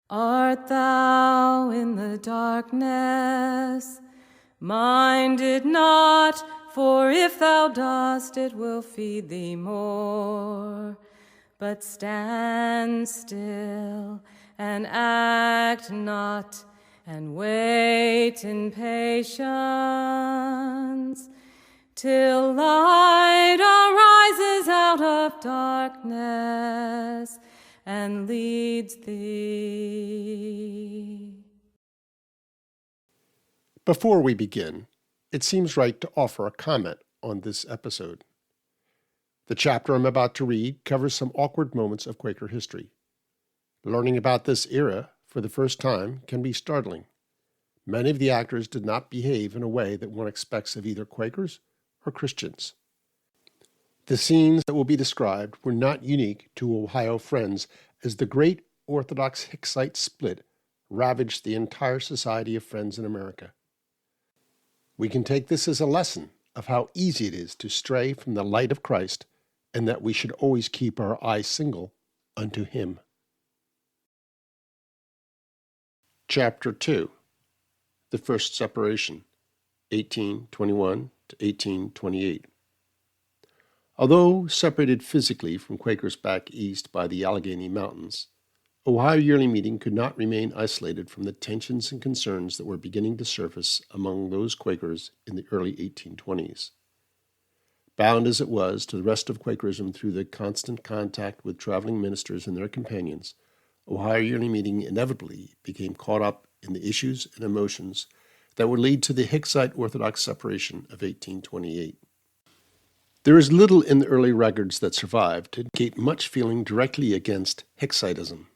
Art thou in the darkness? Mind it not, for if thou dost, it will feed thee more. But stand still and act not, and wait in patience, till light arises out of darkness and leads thee. Before we begin, it seems right to offer a comment on this episode. The chapter I'm about to read covers some awkward moments of Quaker history. Learning about this era for the first time can be startling. Many of the actors did not behave in a way that one expects of either Quakers or Christians. The scenes that will be described were not unique to Ohio Friends, as the great Orthodox-Hicksite split ravaged the entire society of Friends in America. We can take this as a lesson of how easy it is to stray from the light of Christ, and that we should always keep our eyes single unto Him. Chapter 2. The First Separation, 1821 to 1828. Although separated physically from Quakers back east by the Allegheny Mountains, Ohio Yearly Meeting could not remain isolated from the tensions and concerns that were beginning to surface among those Quakers in the early 1820s. Bound as it was to the rest of Quakerism through the constant contact with traveling ministers and their companions, Ohio Yearly Meeting inevitably became caught up in the issues and emotions that would lead to the Hicksite Orthodox separation of 1828. There is little in the early records that survive to indicate much feeling directly against Hicksitism.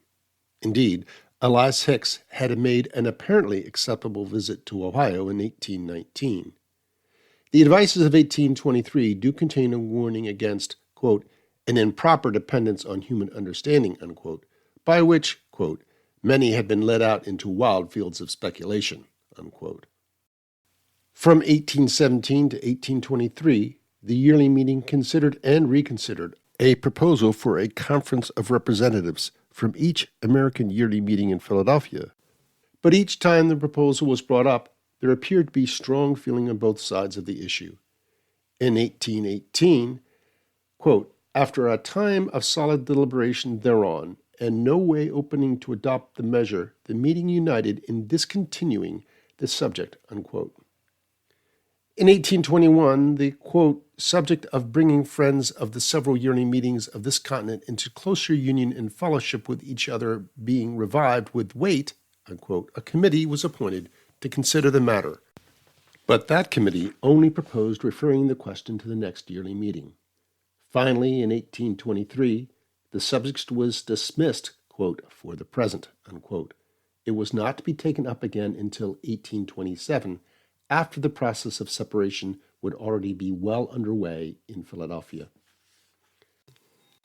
Indeed, Elias Hicks had made an apparently acceptable visit to Ohio in 1819. The advices of 1823 do contain a warning against, quote, an improper dependence on human understanding, unquote, by which, quote, many had been led out into wild fields of speculation, unquote. From 1817 to 1823, the Yearly Meeting considered and reconsidered a proposal for a conference of representatives from each American Yearly Meeting in Philadelphia. But each time the proposal was brought up, there appeared to be strong feeling on both sides of the issue. In 1818, quote, after a time of solid deliberation thereon, and no way opening to adopt the measure, the meeting united in discontinuing the subject, unquote. In 1821, the, quote, subject of bringing friends of the several yearly meetings of this continent into closer union and fellowship with each other being revived with weight, unquote, a committee was appointed to consider the matter. But that committee only proposed referring the question to the next yearly meeting. Finally, in 1823, the subject was dismissed, quote, for the present, unquote. It was not to be taken up again until 1827, after the process of separation would already be well underway in Philadelphia.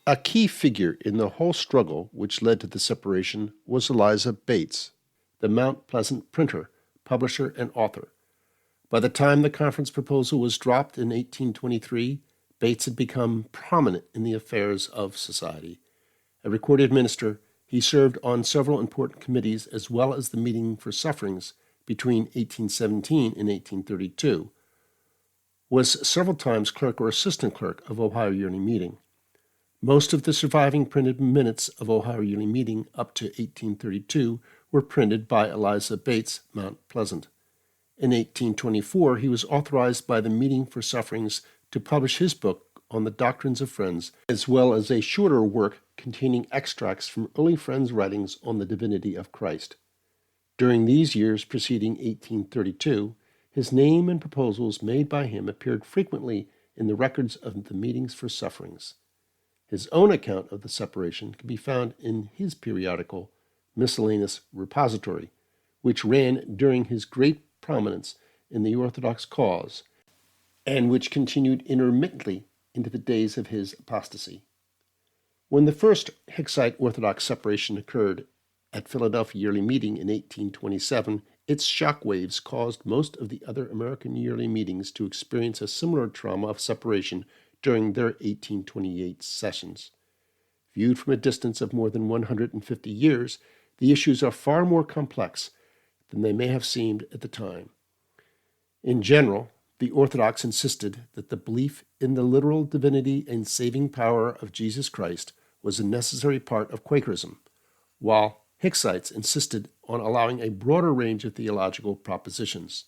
A key figure in the whole struggle which led to the separation was Eliza Bates, the Mount Pleasant printer, publisher, and author. By the time the conference proposal was dropped in 1823, Bates had become prominent in the affairs of society. A recorded minister, he served on several important committees as well as the Meeting for Sufferings between 1817 and 1832, was several times clerk or assistant clerk of Ohio Yearly Meeting. Most of the surviving printed minutes of Ohio Yearly Meeting up to 1832 were printed by Eliza Bates, Mount Pleasant. In 1824, he was authorized by the Meeting for Sufferings to publish his book on the doctrines of Friends, as well as a shorter work containing extracts from early Friends' writings on the divinity of Christ. During these years preceding 1832, his name and proposals made by him appeared frequently in the records of the Meetings for Sufferings. His own account of the separation can be found in his periodical, Miscellaneous Repository, which ran during his great prominence in the Orthodox cause, and which continued intermittently into the days of his apostasy. When the first Hicksite Orthodox separation occurred at Philadelphia Yearly Meeting in 1827, its shock waves caused most of the other American Yearly Meetings to experience a similar trauma of separation during their 1828 sessions. Viewed from a distance of more than 150 years, the issues are far more complex than they may have seemed at the time. In general, the Orthodox insisted that the belief in the literal divinity and saving power of Jesus Christ was a necessary part of Quakerism, while Hicksites insisted on allowing a broader range of theological propositions.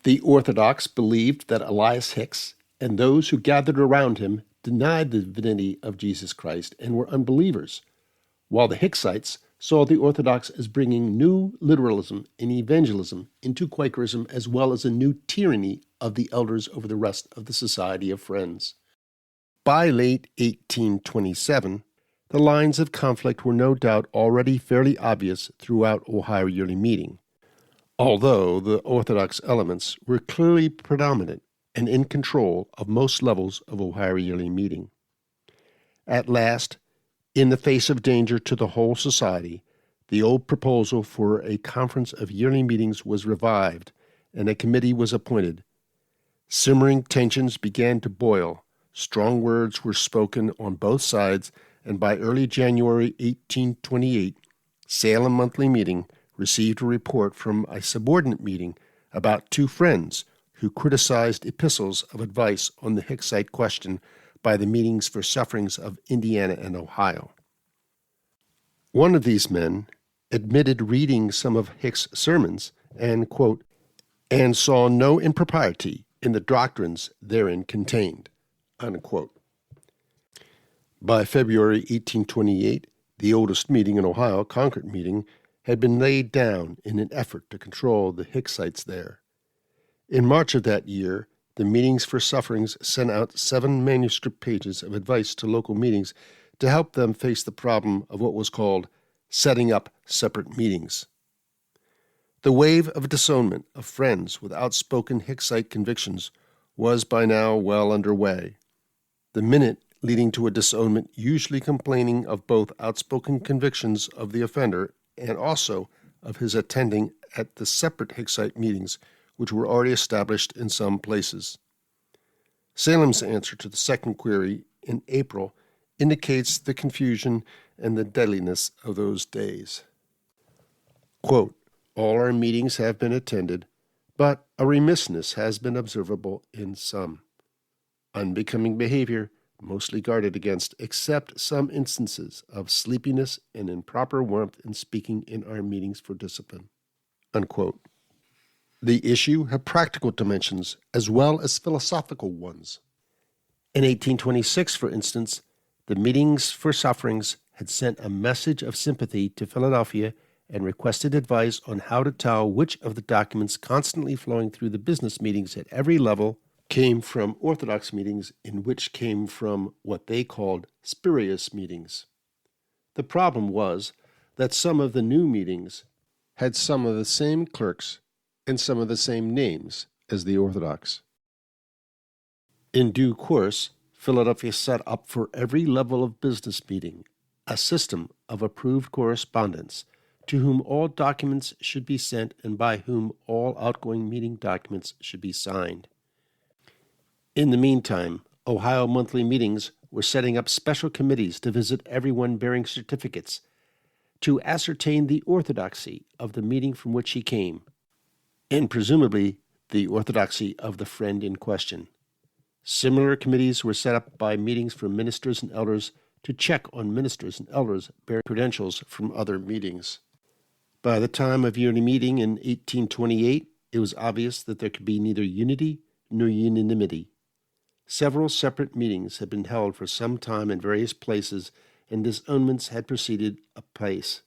The Orthodox believed that Elias Hicks and those who gathered around him denied the divinity of Jesus Christ and were unbelievers, while the Hicksites saw the Orthodox as bringing new literalism and evangelism into Quakerism, as well as a new tyranny of the elders over the rest of the Society of Friends. By late 1827, the lines of conflict were no doubt already fairly obvious throughout Ohio Yearly Meeting, although the Orthodox elements were clearly predominant and in control of most levels of Ohio Yearly Meeting. At last, in the face of danger to the whole society, the old proposal for a conference of yearly meetings was revived, and a committee was appointed. Simmering tensions began to boil, strong words were spoken on both sides, and by early January 1828, Salem Monthly Meeting received a report from a subordinate meeting about two friends who criticized epistles of advice on the Hicksite question by the Meetings for Sufferings of Indiana and Ohio. One of these men admitted reading some of Hicks' sermons and, quote, and saw no impropriety in the doctrines therein contained, unquote. By February 1828, the oldest meeting in Ohio, Concord Meeting, had been laid down in an effort to control the Hicksites there. In March of that year, the Meetings for Sufferings sent out 7 manuscript pages of advice to local meetings to help them face the problem of what was called setting up separate meetings. The wave of disownment of friends with outspoken Hicksite convictions was by now well underway. The minute leading to a disownment usually complaining of both outspoken convictions of the offender and also of his attending at the separate Hicksite meetings, which were already established in some places. Salem's answer to the second query in April indicates the confusion and the deadliness of those days. Quote, all our meetings have been attended, but a remissness has been observable in some. Unbecoming behavior, mostly guarded against, except some instances of sleepiness and improper warmth in speaking in our meetings for discipline. Unquote. The issue had practical dimensions as well as philosophical ones. In 1826, for instance, the Meetings for Sufferings had sent a message of sympathy to Philadelphia and requested advice on how to tell which of the documents constantly flowing through the business meetings at every level came from Orthodox meetings and which came from what they called spurious meetings. The problem was that some of the new meetings had some of the same clerks and some of the same names as the Orthodox. In due course, Philadelphia set up for every level of business meeting a system of approved correspondence to whom all documents should be sent and by whom all outgoing meeting documents should be signed. In the meantime, Ohio monthly meetings were setting up special committees to visit everyone bearing certificates to ascertain the orthodoxy of the meeting from which he came, and presumably the orthodoxy of the friend in question. Similar committees were set up by Meetings for Ministers and Elders to check on ministers and elders bearing credentials from other meetings. By the time of yearly meeting in 1828, it was obvious that there could be neither unity nor unanimity. Several separate meetings had been held for some time in various places, and disownments had proceeded apace.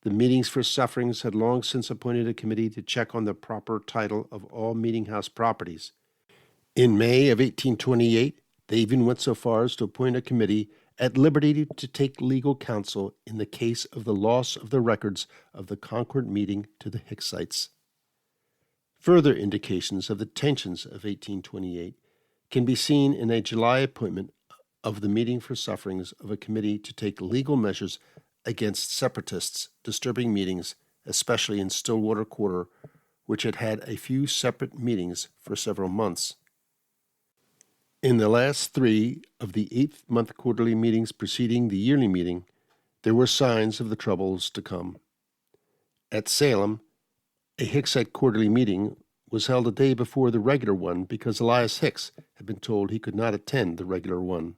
The Meetings for Sufferings had long since appointed a committee to check on the proper title of all meeting house properties. In May of 1828, they even went so far as to appoint a committee at liberty to take legal counsel in the case of the loss of the records of the Concord meeting to the Hicksites. Further indications of the tensions of 1828 can be seen in a July appointment of the Meeting for Sufferings of a committee to take legal measures against separatists disturbing meetings, especially in Stillwater Quarter, which had had a few separate meetings for several months. In the last 3 of the 8th month quarterly meetings preceding the yearly meeting, there were signs of the troubles to come. At Salem, a Hicksite quarterly meeting was held a day before the regular one because Elias Hicks had been told he could not attend the regular one.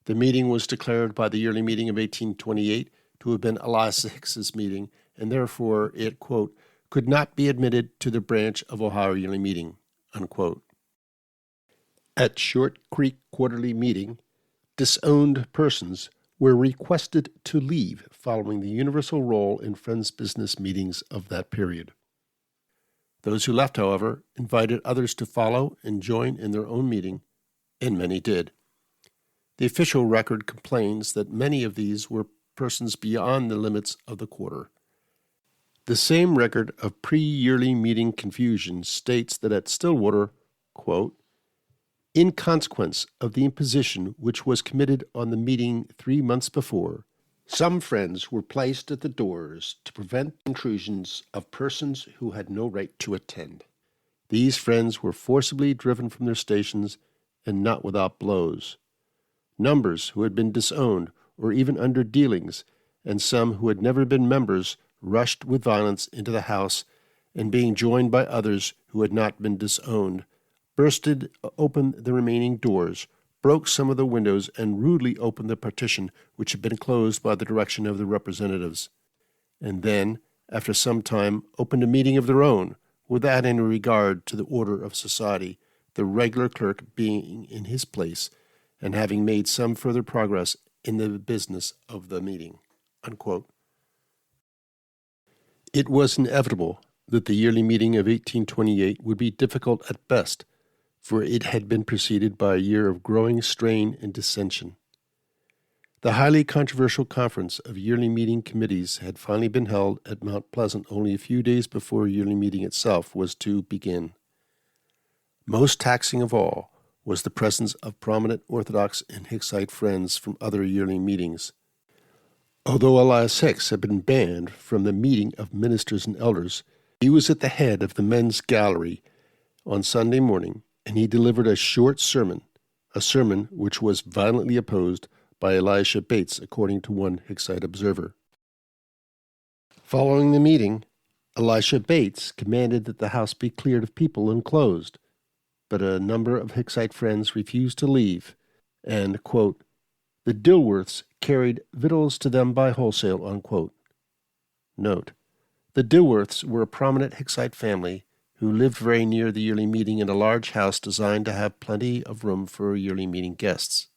The meeting was declared by the yearly meeting of 1828 to have been Elias Hicks's meeting, and therefore it, quote, could not be admitted to the branch of Ohio yearly meeting, unquote. At Short Creek quarterly meeting, disowned persons were requested to leave following the universal roll in Friends business meetings of that period. Those who left, however, invited others to follow and join in their own meeting, and many did. The official record complains that many of these were persons beyond the limits of the quarter. The same record of pre-yearly meeting confusion states that at Stillwater, quote, in consequence of the imposition which was committed on the meeting 3 months before, some friends were placed at the doors to prevent intrusions of persons who had no right to attend. These friends were forcibly driven from their stations, and not without blows. Numbers who had been disowned or even under dealings, and some who had never been members, rushed with violence into the house, and being joined by others who had not been disowned, bursted open the remaining doors, broke some of the windows, and rudely opened the partition which had been closed by the direction of the representatives, and then, after some time, opened a meeting of their own, without any regard to the order of society, the regular clerk being in his place, and having made some further progress in the business of the meeting, unquote. It was inevitable that the yearly meeting of 1828 would be difficult at best, for it had been preceded by a year of growing strain and dissension. The highly controversial conference of yearly meeting committees had finally been held at Mount Pleasant only a few days before yearly meeting itself was to begin. Most taxing of all was the presence of prominent Orthodox and Hicksite friends from other yearly meetings. Although Elias Hicks had been banned from the meeting of ministers and elders, he was at the head of the men's gallery on Sunday morning, and he delivered a short sermon, a sermon which was violently opposed by Elisha Bates, according to one Hicksite observer. Following the meeting, Elisha Bates commanded that the house be cleared of people and closed, but a number of Hicksite friends refused to leave, and, quote, the Dilworths carried victuals to them by wholesale, unquote. Note, the Dilworths were a prominent Hicksite family who lived very near the yearly meeting in a large house designed to have plenty of room for yearly meeting guests.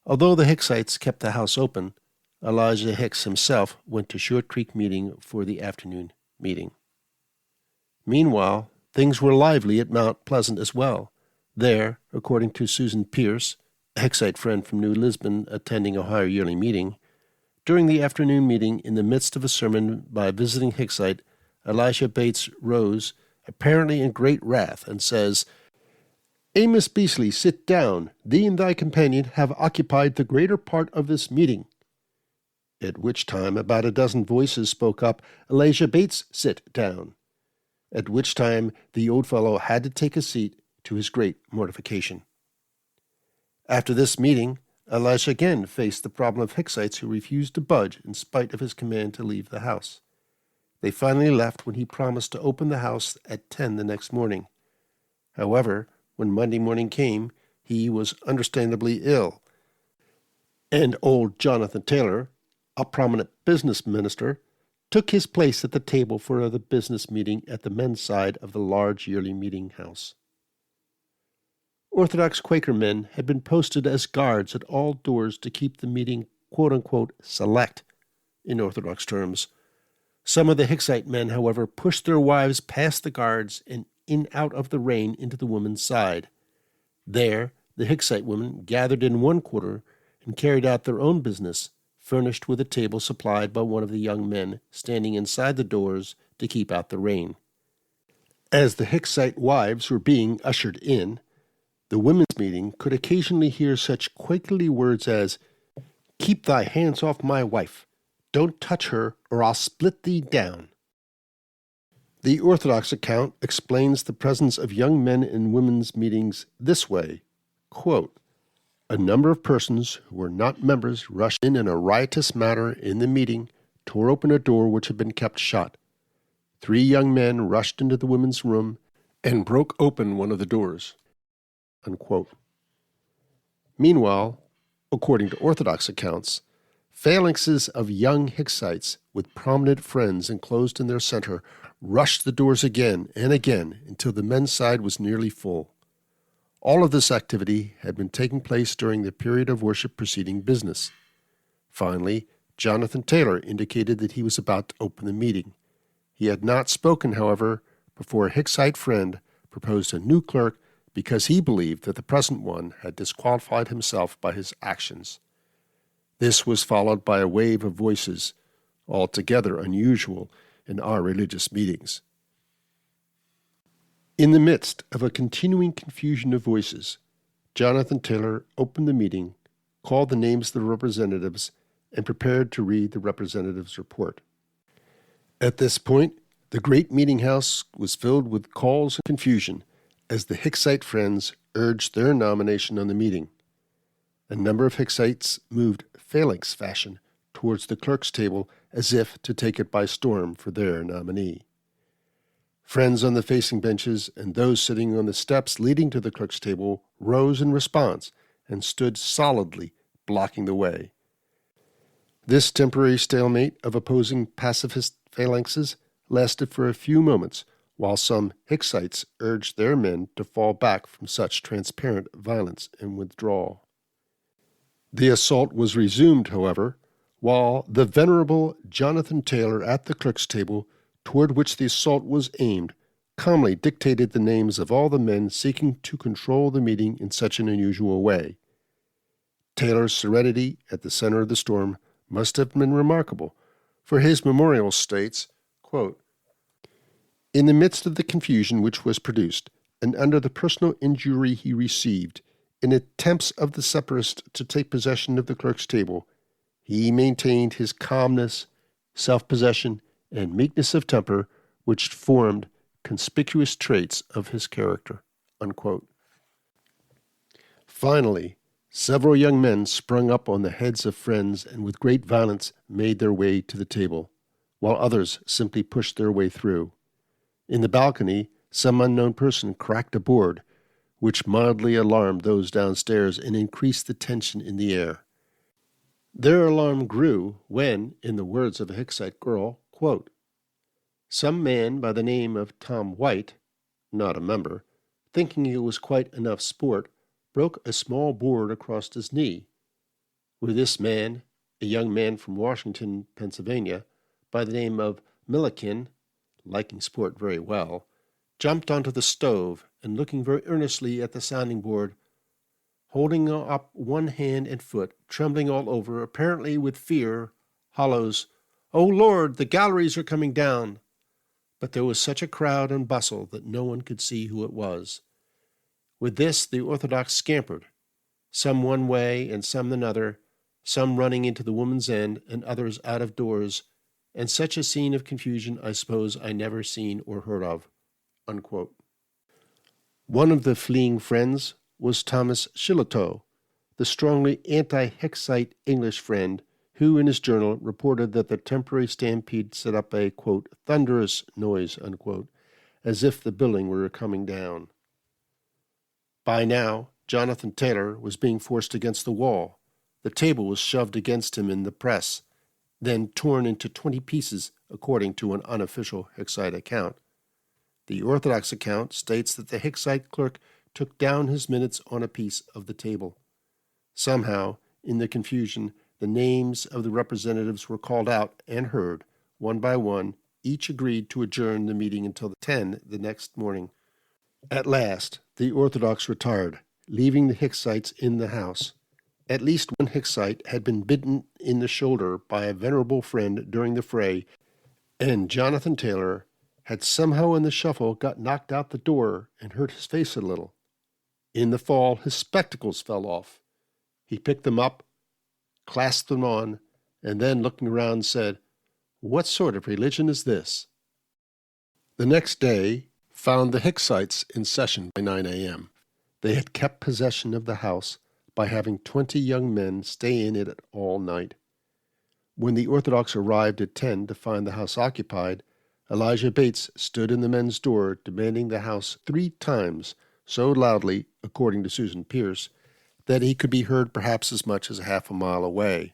Although the Hicksites kept the house open, Elijah Hicks himself went to Short Creek meeting for the afternoon meeting. Meanwhile, things were lively at Mount Pleasant as well. There, according to Susan Pierce, a Hicksite friend from New Lisbon attending Ohio yearly meeting, during the afternoon meeting, in the midst of a sermon by a visiting Hicksite, Elisha Bates rose, apparently in great wrath, and says, Amos Beasley, sit down. Thee and thy companion have occupied the greater part of this meeting. At which time about a dozen voices spoke up, Elisha Bates, sit down. At which time the old fellow had to take a seat, to his great mortification. After this meeting, Elisha again faced the problem of Hicksites who refused to budge in spite of his command to leave the house. They finally left when he promised to open the house at 10 the next morning. However, when Monday morning came, he was understandably ill, and old Jonathan Taylor, a prominent business minister, took his place at the table for the business meeting at the men's side of the large yearly meeting house. Orthodox Quaker men had been posted as guards at all doors to keep the meeting quote-unquote select, in Orthodox terms. Some of the Hicksite men, however, pushed their wives past the guards and in out of the rain into the women's side. There, the Hicksite women gathered in one quarter and carried out their own business, furnished with a table supplied by one of the young men standing inside the doors to keep out the rain. As the Hicksite wives were being ushered in, the women's meeting could occasionally hear such Quakerly words as, "Keep thy hands off my wife. Don't touch her, or I'll split thee down." The Orthodox account explains the presence of young men in women's meetings this way, quote, A number of persons who were not members rushed in a riotous manner in the meeting, tore open a door which had been kept shut. 3 young men rushed into the women's room and broke open one of the doors." Unquote. Meanwhile, according to Orthodox accounts, phalanxes of young Hicksites with prominent friends enclosed in their center rushed the doors again and again until the men's side was nearly full. All of this activity had been taking place during the period of worship preceding business. Finally, Jonathan Taylor indicated that he was about to open the meeting. He had not spoken, however, before a Hicksite friend proposed a new clerk because he believed that the present one had disqualified himself by his actions. This was followed by a wave of voices, altogether unusual in our religious meetings. In the midst of a continuing confusion of voices, Jonathan Taylor opened the meeting, called the names of the representatives, and prepared to read the representatives' report. At this point, the great meeting house was filled with calls and confusion as the Hicksite friends urged their nomination on the meeting. A number of Hicksites moved phalanx fashion towards the clerk's table as if to take it by storm for their nominee. Friends on the facing benches and those sitting on the steps leading to the clerk's table rose in response and stood solidly blocking the way. This temporary stalemate of opposing pacifist phalanxes lasted for a few moments while some Hicksites urged their men to fall back from such transparent violence and withdraw. The assault was resumed, however, while the venerable Jonathan Taylor at the clerk's table, toward which the assault was aimed, calmly dictated the names of all the men seeking to control the meeting in such an unusual way. Taylor's serenity at the center of the storm must have been remarkable, for his memorial states, quote, "In the midst of the confusion which was produced, and under the personal injury he received, in attempts of the separatists to take possession of the clerk's table, he maintained his calmness, self-possession, and meekness of temper, which formed conspicuous traits of his character." Unquote. Finally, several young men sprung up on the heads of friends and with great violence made their way to the table, while others simply pushed their way through. In the balcony, some unknown person cracked a board, which mildly alarmed those downstairs and increased the tension in the air. Their alarm grew when, in the words of a Hicksite girl, quote, "Some man by the name of Tom White, not a member, thinking it was quite enough sport, broke a small board across his knee. With this man, a young man from Washington, Pennsylvania, by the name of Milliken, liking sport very well, jumped onto the stove and looking very earnestly at the sounding board, holding up one hand and foot, trembling all over, apparently with fear, hollows, 'Oh Lord, the galleries are coming down!' But there was such a crowd and bustle that no one could see who it was. With this the Orthodox scampered, some one way and some another, some running into the woman's end and others out of doors, and such a scene of confusion I suppose I never seen or heard of." Unquote. One of the fleeing friends was Thomas Shillitoe, the strongly anti-Hicksite English friend who in his journal reported that the temporary stampede set up a, quote, "thunderous noise," unquote, as if the building were coming down. By now, Jonathan Taylor was being forced against the wall. The table was shoved against him in the press, then torn into 20 pieces, according to an unofficial Hicksite account. The Orthodox account states that the Hicksite clerk took down his minutes on a piece of the table. Somehow, in the confusion, the names of the representatives were called out and heard, one by one. Each agreed to adjourn the meeting until 10 the next morning. At last, the Orthodox retired, leaving the Hicksites in the house. At least one Hicksite had been bitten in the shoulder by a venerable friend during the fray, and Jonathan Taylor had somehow in the shuffle got knocked out the door and hurt his face a little. In the fall, his spectacles fell off. He picked them up, clasped them on, and then, looking around, said, "What sort of religion is this?" The next day found the Hicksites in session by 9 a.m. They had kept possession of the house by by having 20 young men stay in it all night. When the Orthodox arrived at 10 to find the house occupied, Elijah Bates stood in the men's door demanding the house 3 times, so loudly, according to Susan Pierce, that he could be heard perhaps as much as half a mile away.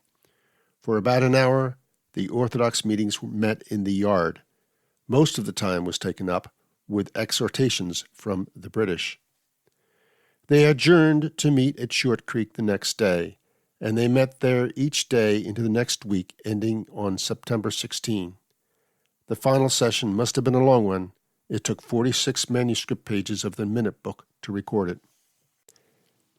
For about an hour, the Orthodox meetings were met in the yard. Most of the time was taken up with exhortations from the British. They adjourned to meet at Short Creek the next day, and they met there each day into the next week, ending on September 16. The final session must have been a long one. It took 46 manuscript pages of the minute book to record it.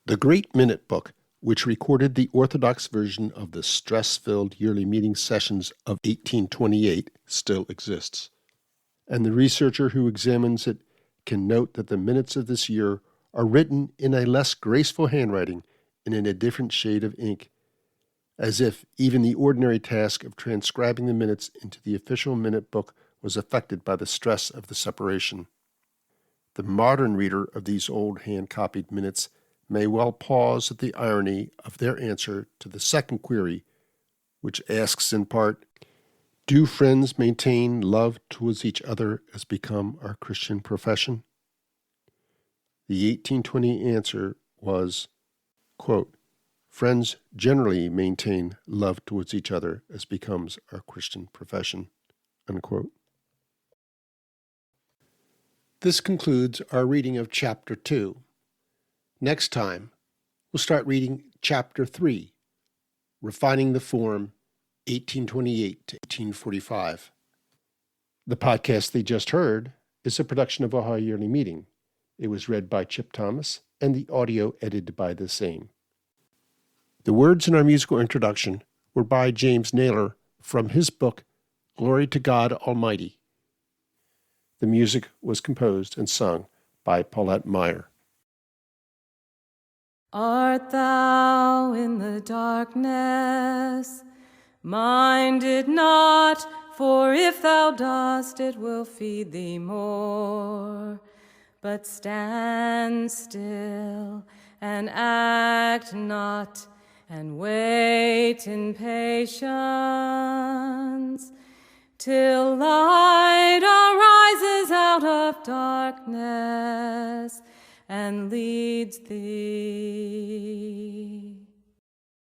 The Great Minute Book, which recorded the Orthodox version of the stress-filled yearly meeting sessions of 1828, still exists. And the researcher who examines it can note that the minutes of this year are written in a less graceful handwriting and in a different shade of ink, as if even the ordinary task of transcribing the minutes into the official minute book was affected by the stress of the separation. The modern reader of these old hand-copied minutes may well pause at the irony of their answer to the second query, which asks in part, "Do friends maintain love towards each other as become our Christian profession?" The 1820 answer was, quote, "Friends generally maintain love towards each other as becomes our Christian profession," unquote. This concludes our reading of Chapter 2. Next time, we'll start reading Chapter 3, Refining the Form, 1828 to 1845. The podcast they just heard is a production of Ohio Yearly Meeting. It was read by Chip Thomas and the audio edited by the same. The words in our musical introduction were by James Naylor from his book, Glory to God Almighty. The music was composed and sung by Paulette Meyer. Art thou in the darkness? Mind it not, for if thou dost, it will feed thee more. But stand still and act not, and wait in patience, till light arises out of darkness and leads thee